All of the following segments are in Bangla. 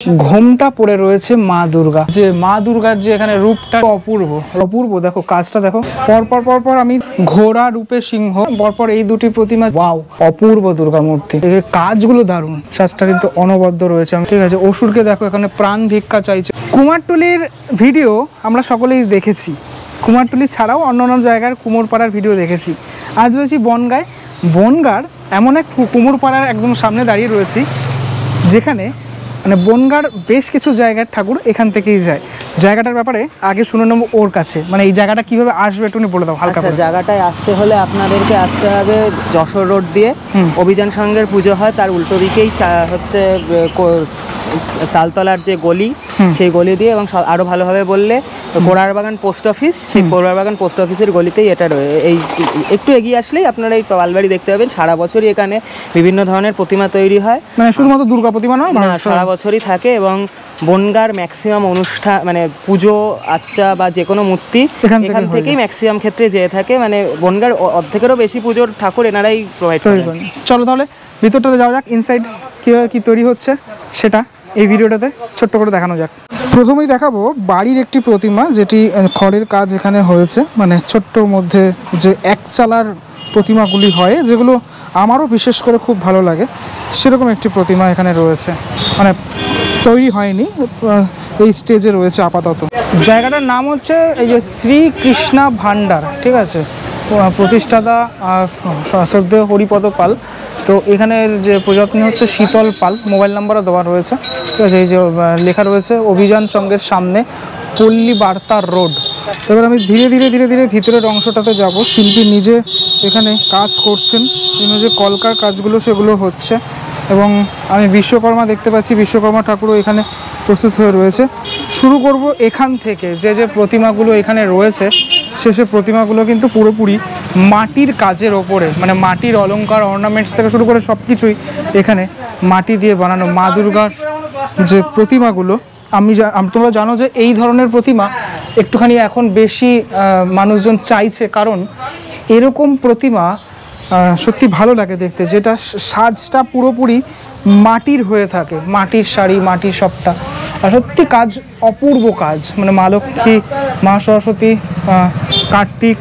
ঘোমটা পড়ে রয়েছে মা দুর্গা, যে মা দুর্গার যে এখানে রূপটা অপূর্ব অপূর্ব। দেখো কাজটা দেখো, পরপর পরপর আমি ঘোড়া রূপে সিংহ, পরপর এই দুটি প্রতিমা, ওয়াও অপূর্ব দুর্গা মূর্তি। কাজগুলো দারুণ, সাজটা কিন্তু অনবদ্য রয়েছে। ঠিক আছে, অসুরকে দেখো এখানে প্রাণ ভিক্ষা চাইছে। কুমারটুলির ভিডিও আমরা সকলেই দেখেছি, কুমারটুলি ছাড়াও অন্যান্য জায়গার কুমোরপাড়ার ভিডিও দেখেছি। আজ রয়েছি বনগাঁয়। বনগাঁর এমন এক কুমোরপাড়ার একদম সামনে দাঁড়িয়ে রয়েছি, যেখানে মানে বনগাঁর বেশ কিছু জায়গার ঠাকুর এখান থেকেই যায়। জায়গাটার ব্যাপারে আগে শুনে নেবো ওর কাছে, মানে এই জায়গাটা কিভাবে আসবে একটু বলে দাও হালকা করে। জায়গাটায় আসতে হলে আপনাদেরকে আসতে হবে যশোর রোড দিয়ে। অভিযান সংঘের পুজো হয় তার উল্টো দিকেই হচ্ছে তালতলার যে গলি, সেই গলি দিয়ে, এবং আরও ভালোভাবে বললে কোড়ারবাগান পোস্ট অফিস, সেই কোড়ারবাগান পোস্ট অফিসের গলিতেই এটা রয়েছে। এই একটু এগিয়ে আসলেই আপনারা এই পালবাড়ি দেখতে পাবেন। সারা বছরই এখানে বিভিন্ন ধরনের প্রতিমা তৈরি হয়, মানে শুধুমাত্র দুর্গা প্রতিমা নয়, সারা বছরই থাকে। এবং বনগাঁর ম্যাক্সিমাম অনুষ্ঠান মানে পুজো আচ্চা বা যে কোনো মূর্তি এখান থেকেই ম্যাক্সিমাম ক্ষেত্রে যেয়ে থাকে। মানে বনগাঁর অর্ধেকেরও বেশি পুজোর ঠাকুর এনারাই প্রোভাইড করেন। চলো তাহলে ভিতরটাতে যাওয়া যাক, ইনসাইড কীভাবে কী তৈরি হচ্ছে সেটা এই ভিডিওটাতে ছোট্ট করে দেখানো যাক। প্রথমেই দেখাবো বাড়ির একটি প্রতিমা, যেটি খড়ের কাজ এখানে হয়েছে। মানে ছোট্টর মধ্যে যে এক চালার প্রতিমাগুলি হয়, যেগুলো আমারও বিশেষ করে খুব ভালো লাগে, সেরকম একটি প্রতিমা এখানে রয়েছে। মানে তৈরি হয়নি, এই স্টেজে রয়েছে আপাতত। জায়গাটার নাম হচ্ছে এই যে শ্রীকৃষ্ণা ভান্ডার, ঠিক আছে, প্রতিষ্ঠাতা শ্রদ্ধেয় হরিপদ পাল। তো এখানের যে প্রজাপতি হচ্ছে শীতল পাল, মোবাইল নাম্বারও দেওয়া রয়েছে, ঠিক আছে। এই যে লেখা রয়েছে অভিযান সংঘের সামনে, পল্লী বার্তা রোড। এবার আমি ধীরে ধীরে ধীরে ধীরে ভিতরের অংশটাতে যাব। শিল্পী নিজে এখানে কাজ করছেন, যে কলকার কাজগুলো সেগুলো হচ্ছে। এবং আমি বিশ্বকর্মা দেখতে পাচ্ছি, বিশ্বকর্মা ঠাকুরও এখানে প্রস্তুত হয়ে রয়েছে। শুরু করব এখান থেকে, যে যে প্রতিমাগুলো এখানে রয়েছে সে প্রতিমাগুলো কিন্তু পুরোপুরি মাটির কাজের ওপরে, মানে মাটির অলংকার অর্নামেন্টস থেকে শুরু করে সব কিছুই এখানে মাটি দিয়ে বানানো। মা দুর্গার যে প্রতিমাগুলো, তোমরা জানো যে এই ধরনের প্রতিমা একটুখানি এখন বেশি মানুষজন চাইছে, কারণ এরকম প্রতিমা সত্যি ভালো লাগে দেখতে, যেটা সাজটা পুরোপুরি মাটির হয়ে থাকে, মাটির শাড়ি, মাটির সবটা। আর সত্যি কাজ অপূর্ব কাজ, মানে মা লক্ষ্মী, মা সরস্বতী, কার্তিক,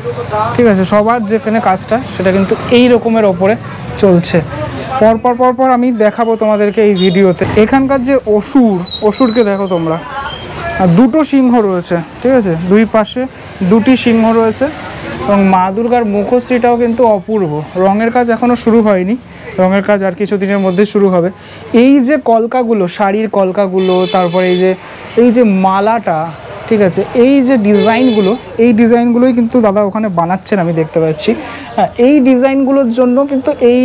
ঠিক আছে, সবার যেখানে কাজটা সেটা কিন্তু এই রকমের ওপরে চলছে। পরপর পরপর আমি দেখাবো তোমাদেরকে এই ভিডিওতে। এখানকার যে অসুরকে দেখো তোমরা, আর দুটো সিংহ রয়েছে, ঠিক আছে, দুই পাশে দুটি সিংহ রয়েছে। এবং মা দুর্গার মুখশ্রীটাও কিন্তু অপূর্ব। রঙের কাজ এখনও শুরু হয়নি, রঙের কাজ আর কিছু দিনের মধ্যে শুরু হবে। এই যে কলকাগুলো, শাড়ির কলকাগুলো, তারপরে এই যে মালাটা, ঠিক আছে, এই যে ডিজাইনগুলো, এই ডিজাইনগুলোই কিন্তু দাদা ওখানে বানাচ্ছেন, আমি দেখতে পাচ্ছি। হ্যাঁ, এই ডিজাইনগুলোর জন্য কিন্তু এই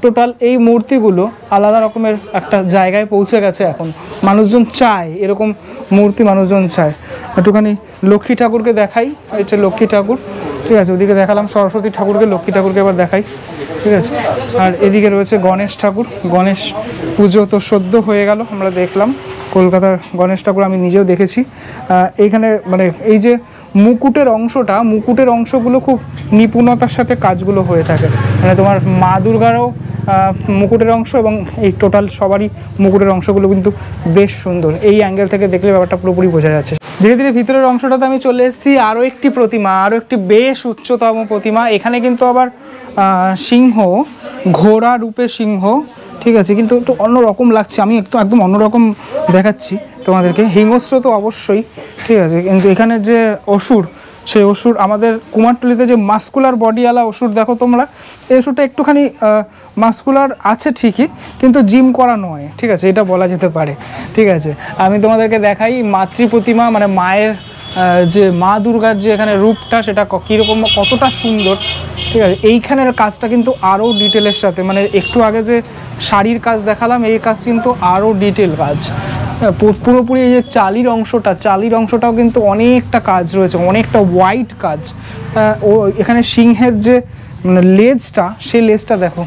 টোটাল এই মূর্তিগুলো আলাদা রকমের একটা জায়গায় পৌঁছে গেছে। এখন মানুষজন চায় এরকম মূর্তি, মানুষজন চায়। একটুখানি লক্ষ্মী ঠাকুরকে দেখাই, হচ্ছে লক্ষ্মী ঠাকুর, ঠিক আছে, ওদিকে দেখালাম সরস্বতী ঠাকুরকে, লক্ষ্মী ঠাকুরকে এবার দেখাই, ঠিক আছে। আর এদিকে রয়েছে গণেশ ঠাকুর। গণেশ পুজো তো সদ্য হয়ে গেল, আমরা দেখলাম কলকাতার গণেশ ঠাকুর, আমি নিজেও দেখেছি। এইখানে মানে এই যে মুকুটের অংশটা, মুকুটের অংশগুলো খুব নিপুণতার সাথে কাজগুলো হয়ে থাকে। মানে তোমার মা দুর্গারও মুকুটের অংশ এবং এই টোটাল সবারই মুকুটের অংশগুলো কিন্তু বেশ সুন্দর। এই অ্যাঙ্গেল থেকে দেখলে ব্যাপারটা পুরোপুরি বোঝা যাচ্ছে। ধীরে ধীরে ভিতরের অংশটাতে আমি চলে এসেছি। আরও একটি প্রতিমা, আরও একটি বেশ উচ্চতম প্রতিমা। এখানে কিন্তু আবার সিংহ, ঘোড়া রূপে সিংহ, ঠিক আছে, কিন্তু একটু অন্যরকম লাগছে। আমি একদম অন্যরকম দেখাচ্ছি তোমাদেরকে। হিংস্র তো অবশ্যই, ঠিক আছে, কিন্তু এখানে যে অসুর, সেই অসুর আমাদের কুমারটুলিতে যে মাস্কুলার বডিওয়ালা অসুর দেখো তোমরা, এই অসুরটা একটুখানি মাস্কুলার আছে ঠিকই, কিন্তু জিম করা নয়, ঠিক আছে, এটা বলা যেতে পারে। ঠিক আছে, আমি তোমাদেরকে দেখাই মাতৃ প্রতিমা, মানে মায়ের যে মা দুর্গার যে এখানে রূপটা, সেটা কীরকম, কতটা সুন্দর, ঠিক আছে। এইখানের কাজটা কিন্তু আরও ডিটেলের সাথে, মানে একটু আগে যে শাড়ির কাজ দেখালাম, এই কাজ কিন্তু আরও ডিটেল কাজ। পুরোপুরি এই যে চালির অংশটাও কিন্তু অনেকটা কাজ রয়েছে, অনেকটা ওয়াইড কাজ। ও এখানে সিংহের যে মানে লেজটা, সেই লেজটা দেখো,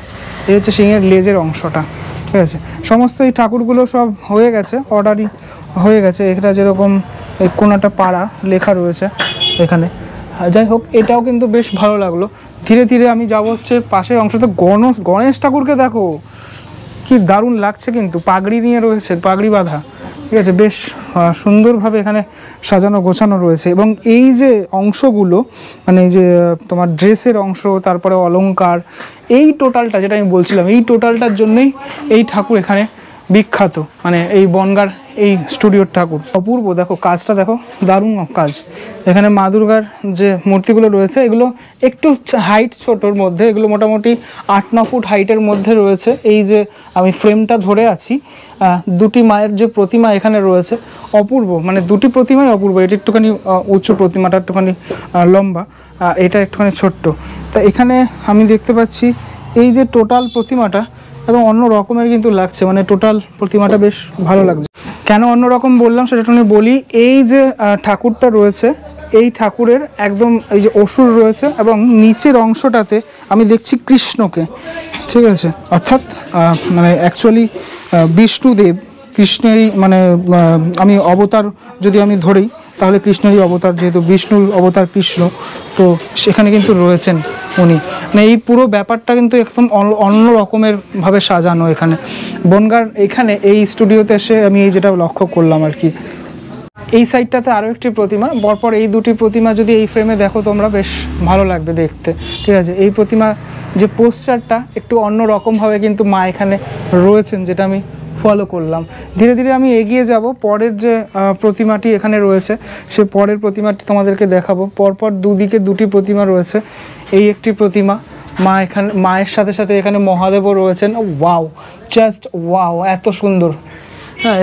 এই হচ্ছে সিংহের লেজের অংশটা, ঠিক আছে। সমস্ত এই ঠাকুরগুলো সব হয়ে গেছে, অর্ডারই হয়ে গেছে। এটা যেরকম এই কোনাটা পাড়া লেখা রয়েছে এখানে। যাই হোক, এটাও কিন্তু বেশ ভালো লাগলো। ধীরে ধীরে আমি যাব হচ্ছে পাশের অংশতে। গণেশ ঠাকুরকে দেখো, কি দারুণ লাগছে, কিন্তু পাগড়ি নিয়ে রয়েছে, পাগড়ি বাঁধা, ঠিক আছে, বেশ সুন্দরভাবে এখানে সাজানো গোছানো রয়েছে। এবং এই যে অংশগুলো মানে এই যে তোমার ড্রেসের অংশ, তারপরে অলংকার, এই টোটালটা যেটা আমি বলছিলাম, এই টোটালটার জন্যই এই ঠাকুর এখানে বিখ্যাত, মানে এই বনগাঁর এই স্টুডিওর ঠাকুর। অপূর্ব, দেখো কাজটা দেখো, দারুণ কাজ। এখানে মা দুর্গার যে মূর্তিগুলো রয়েছে এগুলো একটু হাইট ছোটোর মধ্যে, এগুলো মোটামুটি 8-9 ফুট হাইটের মধ্যে রয়েছে। এই যে আমি ফ্রেমটা ধরে আছি, দুটি মায়ের যে প্রতিমা এখানে রয়েছে অপূর্ব, মানে দুটি প্রতিমাই অপূর্ব। এটা একটুখানি উঁচু, প্রতিমাটা একটুখানি লম্বা, এটা একটুখানি ছোট্ট। তা এখানে আমি দেখতে পাচ্ছি এই যে টোটাল প্রতিমাটা একদম অন্য রকমের কিন্তু লাগছে, মানে টোটাল প্রতিমাটা বেশ ভালো লাগছে। কেন অন্যরকম বললাম সেটা একটু বলি। এই যে ঠাকুরটা রয়েছে, এই ঠাকুরের একদম এই যে অসুর রয়েছে এবং নিচের অংশটাতে আমি দেখছি কৃষ্ণকে, ঠিক আছে, অর্থাৎ মানে অ্যাকচুয়ালি বিষ্ণুদেব, কৃষ্ণেরই মানে আমি অবতার যদি আমি ধরি তাহলে কৃষ্ণেরই অবতার, যেহেতু বিষ্ণুর অবতার কৃষ্ণ, তো সেখানে কিন্তু রয়েছেন উনি। মানে এই পুরো ব্যাপারটা কিন্তু একদম অন্য রকমের ভাবে সাজানো এখানে বনগাঁর এখানে এই স্টুডিওতে এসে আমি এই যেটা লক্ষ্য করলাম আর কি। এই সাইডটাতে আরও একটি প্রতিমা, পরপর এই দুটি প্রতিমা যদি এই ফ্রেমে দেখো তোমরা বেশ ভালো লাগবে দেখতে, ঠিক আছে। এই প্রতিমা যে পোস্টারটা একটু অন্য রকমভাবে কিন্তু মা এখানে রয়েছেন, যেটা আমি ফলো করলাম। ধীরে ধীরে আমি এগিয়ে যাব, পরের যে প্রতিমাটি এখানে রয়েছে সে পরের প্রতিমাটি তোমাদেরকে দেখাবো। পরপর দুদিকে দুটি প্রতিমা রয়েছে। এই একটি প্রতিমা, মা এখানে, মায়ের সাথে সাথে এখানে মহাদেবও রয়েছেন। ওয়াও, জাস্ট ওয়াও, এত সুন্দর। হ্যাঁ,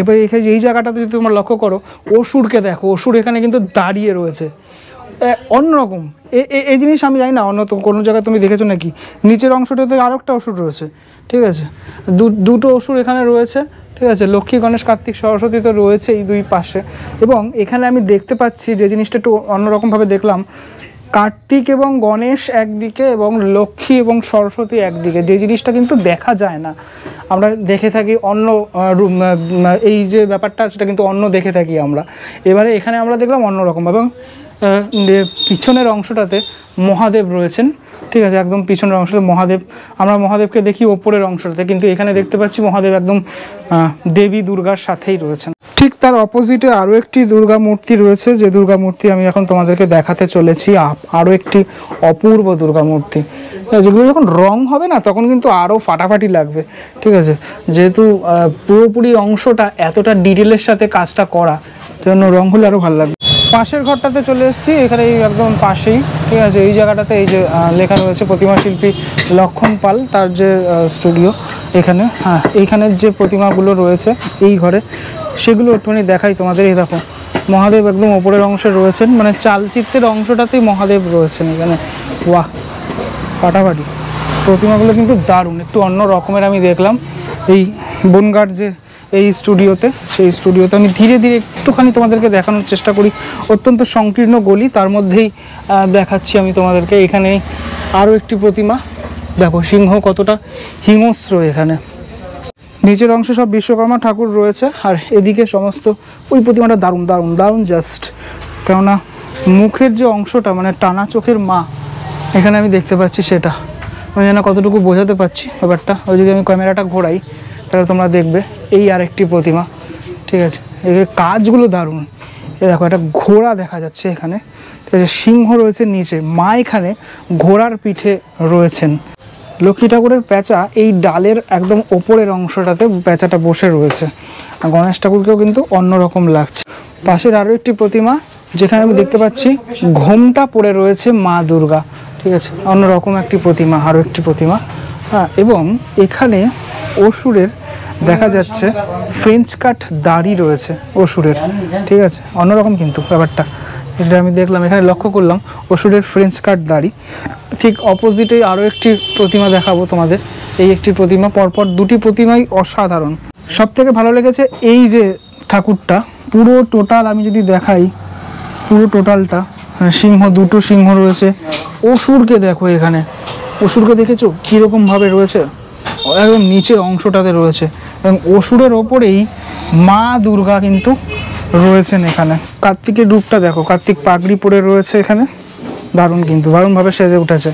এবার এখানে এই জায়গাটাতে যদি তোমরা লক্ষ্য করো, অসুরকে দেখো, অসুর এখানে কিন্তু দাঁড়িয়ে রয়েছে অন্যরকম। এই জিনিস আমি জানি না অন্য তো কোনো জায়গায় তুমি দেখেছো নাকি। নিচের অংশটাতে আরও একটা অসুর রয়েছে, ঠিক আছে, দুটো অসুর এখানে রয়েছে, ঠিক আছে। লক্ষ্মী, গণেশ, কার্তিক, সরস্বতী তো রয়েছে এই দুই পাশে। এবং এখানে আমি দেখতে পাচ্ছি যে জিনিসটা একটু অন্যরকমভাবে দেখলাম, কার্তিক এবং গণেশ একদিকে এবং লক্ষ্মী এবং সরস্বতী একদিকে, যে জিনিসটা কিন্তু দেখা যায় না। আমরা দেখে থাকি অন্য এই যে ব্যাপারটা সেটা কিন্তু অন্য দেখে থাকি আমরা। এবারে এখানে আমরা দেখলাম অন্যরকম। এবং পিছনের অংশটাতে মহাদেব রয়েছেন, ঠিক আছে, একদম পিছনের অংশটাতে মহাদেব। আমরা মহাদেবকে দেখি ওপরের অংশটাতে, কিন্তু এখানে দেখতে পাচ্ছি মহাদেব একদম দেবী দুর্গার সাথেই রয়েছেন। ঠিক তার অপোজিটে আরও একটি দুর্গা মূর্তি রয়েছে, যে দুর্গা মূর্তি আমি এখন তোমাদেরকে দেখাতে চলেছি। আরও একটি অপূর্ব দুর্গা মূর্তি, যেগুলো যখন রং হবে না তখন কিন্তু আরও ফাটাফাটি লাগবে, ঠিক আছে। যেহেতু পুরোপুরি অংশটা এতটা ডিটেলের সাথে কাজটা করা, জন্য রং হলে আরও ভালো লাগবে। পাশের ঘরটাতে চলে এসেছি, এখানে একদম পাশেই, ঠিক আছে। এই জায়গাটাতে এই যে লেখা রয়েছে প্রতিমা শিল্পী লক্ষণ পাল, তার যে স্টুডিও এখানে। হ্যাঁ, এইখানের যে প্রতিমাগুলো রয়েছে এই ঘরে সেগুলো একটুখানি দেখাই তোমাদের। এই দেখো, মহাদেব একদম ওপরের অংশে রয়েছেন, মানে চালচিত্রের অংশটাতেই মহাদেব রয়েছেন এখানে। বাহ, ফাটাফাটি প্রতিমাগুলো কিন্তু দারুণ, একটু অন্য রকমের আমি দেখলাম এই বনগাঁর যে এই স্টুডিওতে। সেই স্টুডিওতে আমি ধীরে ধীরে একটুখানি তোমাদেরকে দেখানোর চেষ্টা করি। অত্যন্ত সংকীর্ণ গলি, তার মধ্যেই দেখাচ্ছি আমি তোমাদেরকে। এখানে আরও একটি প্রতিমা, দেখো সিংহ কতটা হিংস্র এখানে। নিচের অংশে সব বিশ্বকর্মা ঠাকুর রয়েছে, আর এদিকে সমস্ত ওই প্রতিমাটা দারুণ দারুণ দারুণ জাস্ট। কেননা মুখের যে অংশটা, মানে টানা চোখের মা এখানে আমি দেখতে পাচ্ছি, সেটা আমি যেন কতটুকু বোঝাতে পারছি ব্যাপারটা। ওই যদি আমি ক্যামেরাটা ঘোরাই তাহলে তোমরা দেখবে। এই আরেকটি প্রতিমা, ঠিক আছে, এই কাজগুলো দারুণ। এ দেখো, একটা ঘোড়া দেখা যাচ্ছে এখানে, ঠিক আছে, সিংহ রয়েছে নিচে, মা এখানে ঘোড়ার পিঠে রয়েছেন। লক্ষ্মী ঠাকুরের প্যাঁচা এই ডালের একদম ওপরের অংশটাতে প্যাঁচাটা বসে রয়েছে। আর গণেশ ঠাকুরকেও কিন্তু অন্যরকম লাগছে। পাশের আরও একটি প্রতিমা, যেখানে আমি দেখতে পাচ্ছি ঘোমটা পড়ে রয়েছে মা দুর্গা, ঠিক আছে, অন্যরকম একটি প্রতিমা, আরও একটি প্রতিমা। হ্যাঁ, এবং এখানে অসুরের দেখা যাচ্ছে ফ্রেঞ্চ কাট দাড়ি রয়েছে অসুরের, ঠিক আছে, অন্যরকম কিন্তু ব্যাপারটা, যেটা আমি দেখলাম এখানে লক্ষ্য করলাম অসুরের ফ্রেঞ্চ কাট দাড়ি। ঠিক অপোজিটে আরও একটি প্রতিমা দেখাবো তোমাদের। এই একটি প্রতিমা, পরপর দুটি প্রতিমাই অসাধারণ। সব থেকে ভালো লেগেছে এই যে ঠাকুরটা, পুরো টোটাল আমি যদি দেখাই, পুরো টোটালটা সিংহ, দুটো সিংহ রয়েছে। অসুরকে দেখো এখানে, অসুরকে দেখেছো কীরকমভাবে রয়েছে, একদম নিচের অংশটাতে রয়েছে। এবং অসুরের ওপরেই মা দুর্গা কিন্তু রয়েছেন এখানে। কার্তিকের রূপটা দেখো, কার্তিক পাগড়ি পরে রয়েছে এখানে, দারুণ কিন্তু, দারুণভাবে সেজে উঠেছে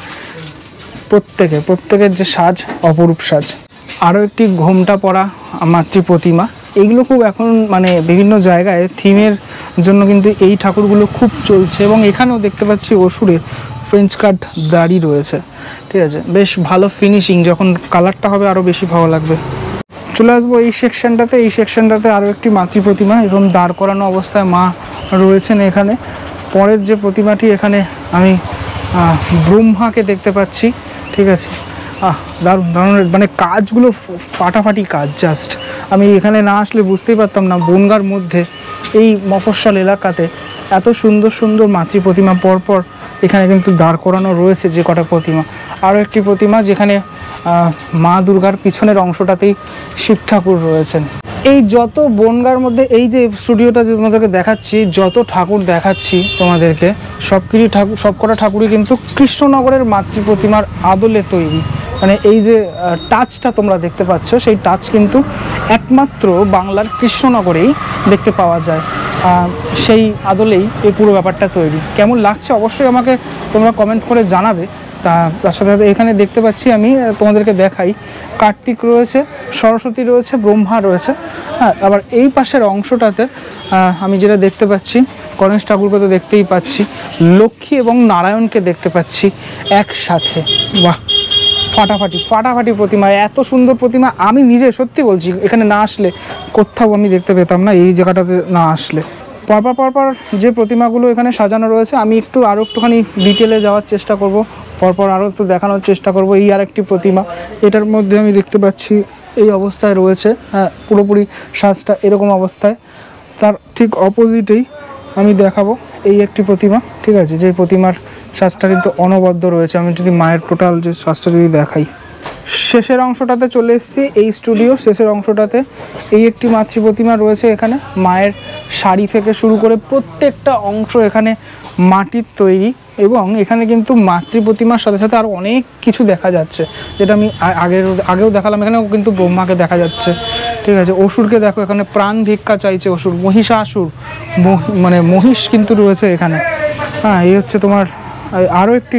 প্রত্যেকের যে সাজ, অপরূপ সাজ। আরও একটি ঘোমটা পরা মাতৃ প্রতিমা এইগুলো খুব এখন মানে বিভিন্ন জায়গায় থিমের জন্য কিন্তু এই ঠাকুরগুলো খুব চলছে। এবং এখানেও দেখতে পাচ্ছি অসুরের ফ্রেঞ্চ কাট দাড়ি রয়েছে, ঠিক আছে, বেশ ভালো ফিনিশিং। যখন কালারটা হবে আরও বেশি ভালো লাগবে। চলে আসবো এই সেকশনটাতে। এই সেকশনটাতে আরও একটি মাতৃ প্রতিমা এরকম দাঁড় করানো অবস্থায় মা রয়েছেন এখানে। পরের যে প্রতিমাটি এখানে আমি ব্রহ্মাকে দেখতে পাচ্ছি, ঠিক আছে। দারুণ দারুণ, মানে কাজগুলো ফাটাফাটি কাজ। জাস্ট আমি এখানে না আসলে বুঝতেই পারতাম না বনগাঁর মধ্যে এই মফস্বল এলাকাতে এত সুন্দর সুন্দর মাতৃ প্রতিমা পরপর এখানে কিন্তু দাঁড় করানো রয়েছে। যে কটা প্রতিমা, আরও একটি প্রতিমা যেখানে মা দুর্গার পিছনের অংশটাতেই শিব ঠাকুর রয়েছেন। এই যত বনগাঁর মধ্যে এই যে স্টুডিওটা যে তোমাদেরকে দেখাচ্ছি, যত ঠাকুর দেখাচ্ছি তোমাদেরকে, সবকটা ঠাকুরই কিন্তু কৃষ্ণনগরের মাতৃ প্রতিমার আদলে তৈরি। মানে এই যে টাচটা তোমরা দেখতে পাচ্ছ, সেই টাচ কিন্তু একমাত্র বাংলার কৃষ্ণনগরেই দেখতে পাওয়া যায়। সেই আদলেই এই পুরো ব্যাপারটা তৈরি। কেমন লাগছে অবশ্যই আমাকে তোমরা কমেন্ট করে জানাবে। তার সাথে সাথে এখানে দেখতে পাচ্ছি আমি তোমাদেরকে দেখাই, কার্তিক রয়েছে, সরস্বতী রয়েছে, ব্রহ্মা রয়েছে। হ্যাঁ, আবার এই পাশের অংশটাতে আমি যেটা দেখতে পাচ্ছি, গণেশ ঠাকুরকে তো দেখতেই পাচ্ছি, লক্ষ্মী এবং নারায়ণকে দেখতে পাচ্ছি একসাথে। বাহ, ফাটাফাটি ফাটাফাটি প্রতিমা, এত সুন্দর প্রতিমা আমি নিজে সত্যি বলছি এখানে না আসলে কোথাও আমি দেখতে পেতাম না, এই জায়গাটাতে না আসলে। পরপর যে প্রতিমাগুলো এখানে সাজানো রয়েছে আমি আরও একটুখানি ডিটেলে যাওয়ার চেষ্টা করব, পরপর আরও একটু দেখানোর চেষ্টা করব। এই আর একটি প্রতিমা, এটার মধ্যে আমি দেখতে পাচ্ছি এই অবস্থায় রয়েছে। হ্যাঁ, পুরোপুরি সাজটা এরকম অবস্থায়। তার ঠিক অপোজিটেই আমি দেখাবো এই একটি প্রতিমা, ঠিক আছে, যে প্রতিমার সাজটা কিন্তু অনবদ্য রয়েছে। আমি যদি মায়ের টোটাল যে সাজটা যদি দেখাই, শেষের অংশটাতে চলে এসেছি। এই স্টুডিও শেষের অংশটাতে এই একটি মাতৃ প্রতিমা রয়েছে। এখানে মায়ের শাড়ি থেকে শুরু করে প্রত্যেকটা অংশ এখানে মাটির তৈরি। এবং এখানে কিন্তু মাতৃ প্রতিমার সাথে সাথে আরও অনেক কিছু দেখা যাচ্ছে, যেটা আমি আগেও দেখালাম। এখানেও কিন্তু ব্রহ্মাকে দেখা যাচ্ছে, ঠিক আছে। অসুরকে দেখো, এখানে প্রাণ ভিক্ষা চাইছে অসুর, মহিষাসুর, মানে মহিষ কিন্তু রয়েছে এখানে। হ্যাঁ, এই হচ্ছে তোমার আরও একটি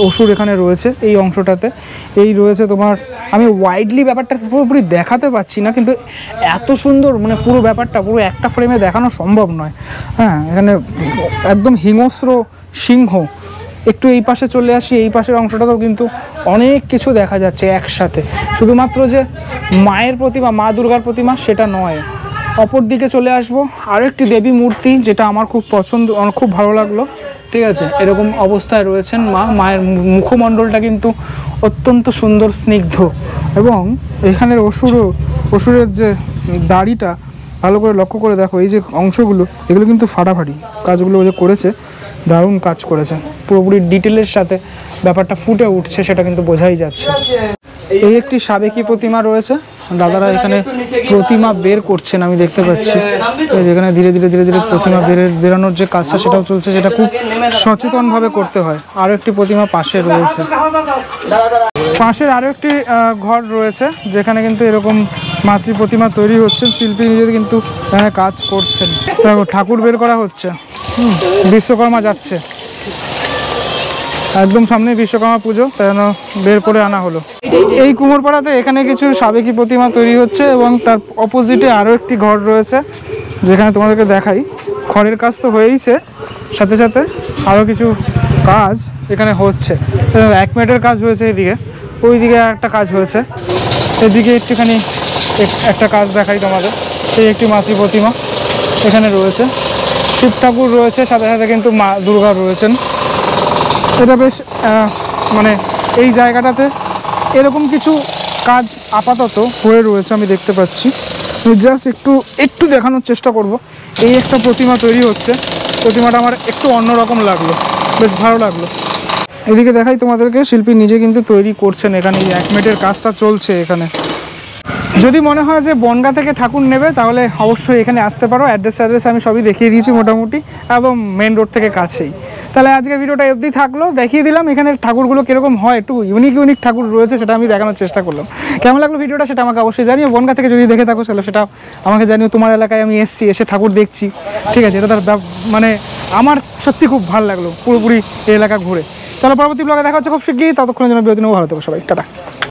অসুর এখানে রয়েছে এই অংশটাতে। এই রয়েছে তোমার, আমি ওয়াইডলি ব্যাপারটা পুরোপুরি দেখাতে পাচ্ছি না, কিন্তু এত সুন্দর, মানে পুরো ব্যাপারটা পুরো একটা ফ্রেমে দেখানো সম্ভব নয়। হ্যাঁ, এখানে একদম হিংস্র সিংহ। একটু এই পাশে চলে আসি, এই পাশের অংশটাতেও কিন্তু অনেক কিছু দেখা যাচ্ছে একসাথে। শুধুমাত্র যে মায়ের প্রতিমা, মা দুর্গার প্রতিমা সেটা নয়। অপর দিকে চলে আসবো, আরও একটি দেবী মূর্তি যেটা আমার খুব পছন্দ, আমার খুব ভালো লাগলো, ঠিক আছে। এরকম অবস্থায় রয়েছেন মায়ের মুখমণ্ডলটা কিন্তু অত্যন্ত সুন্দর, স্নিগ্ধ। এবং এখানের অসুরের যে দাড়িটা ভালো করে লক্ষ্য করে দেখো, এই যে অংশগুলো এগুলো কিন্তু ফাটাফাটি কাজগুলো যে করেছে, দারুণ কাজ করেছে। পুরোপুরি ডিটেলের সাথে ব্যাপারটা ফুটে উঠছে, সেটা কিন্তু বোঝাই যাচ্ছে। এই একটি সাবেকি প্রতিমা রয়েছে, দাদারা এখানে প্রতিমা বের করছেন আমি দেখতে পাচ্ছি। যেখানে ধীরে ধীরে ধীরে ধীরে প্রতিমা বেরানোর যে কাজটা সেটাও চলছে, সেটা খুব সচেতনভাবে করতে হয়। আরও একটি প্রতিমা পাশে রয়েছে, পাশের আরও একটি ঘর রয়েছে যেখানে কিন্তু এরকম মাতৃ প্রতিমা তৈরি হচ্ছে। শিল্পী নিজেদের কিন্তু এখানে কাজ করছেন। দেখো, ঠাকুর বের করা হচ্ছে, বিশ্বকর্মা যাচ্ছে, একদম সামনে বিশ্বকর্মা পুজো, তাই জন্য বের করে আনা হলো। এই কুমোরপাড়াতে এখানে কিছু সাবেকি প্রতিমা তৈরি হচ্ছে এবং তার অপোজিটে আরও একটি ঘর রয়েছে যেখানে তোমাদেরকে দেখাই। খড়ের কাজ তো হয়েইছে, সাথে সাথে আরও কিছু কাজ এখানে হচ্ছে। 1 মিনিটের কাজ হয়েছে এদিকে, ওইদিকে একটা কাজ হয়েছে, এদিকে একটুখানি একটা কাজ দেখাই তোমাদের। এই একটি মাতৃ প্রতিমা এখানে রয়েছে, শিব ঠাকুর রয়েছে, সাথে সাথে কিন্তু মা দুর্গা রয়েছেন। এটা বেশ মানে এই জায়গাটাতে এরকম কিছু কাজ আপাতত হয়ে রয়েছে আমি দেখতে পাচ্ছি। জাস্ট একটু দেখানোর চেষ্টা করব। এই একটা প্রতিমা তৈরি হচ্ছে, প্রতিমাটা আমার একটু অন্যরকম লাগলো, বেশ ভালো লাগলো। এদিকে দেখাই তোমাদেরকে, শিল্পী নিজে কিন্তু তৈরি করছেন এখানে, এই 1 মিনিটের কাজটা চলছে এখানে। যদি মনে হয় যে বনগাঁ থেকে ঠাকুর নেবে তাহলে অবশ্যই এখানে আসতে পারো। অ্যাড্রেস আমি সবই দেখিয়ে দিয়েছি মোটামুটি, এবং মেন রোড থেকে কাছেই। তাহলে আজকের ভিডিওটা অবধি থাকলো, দেখিয়ে দিলাম এখানে ঠাকুরগুলো কীরকম হয়, একটু ইউনিক ঠাকুর রয়েছে সেটা আমি দেখানোর চেষ্টা করলাম। কেমন লাগলো ভিডিওটা সেটা আমাকে অবশ্যই জানিও। বনগাঁ থেকে যদি দেখে থাকো তাহলে সেটা আমাকে জানিও। তোমার এলাকায় আমি এসে ঠাকুর দেখছি, ঠিক আছে, এটা তার মানে আমার সত্যি খুব ভালো লাগলো পুরোপুরি এই এলাকা ঘুরে। চলো, পরবর্তী ব্লগে দেখা হচ্ছে খুব শিগগিরই। ততক্ষণের জন্য বিরতি নেবো। ভালো থেকো সবাই, টাটা।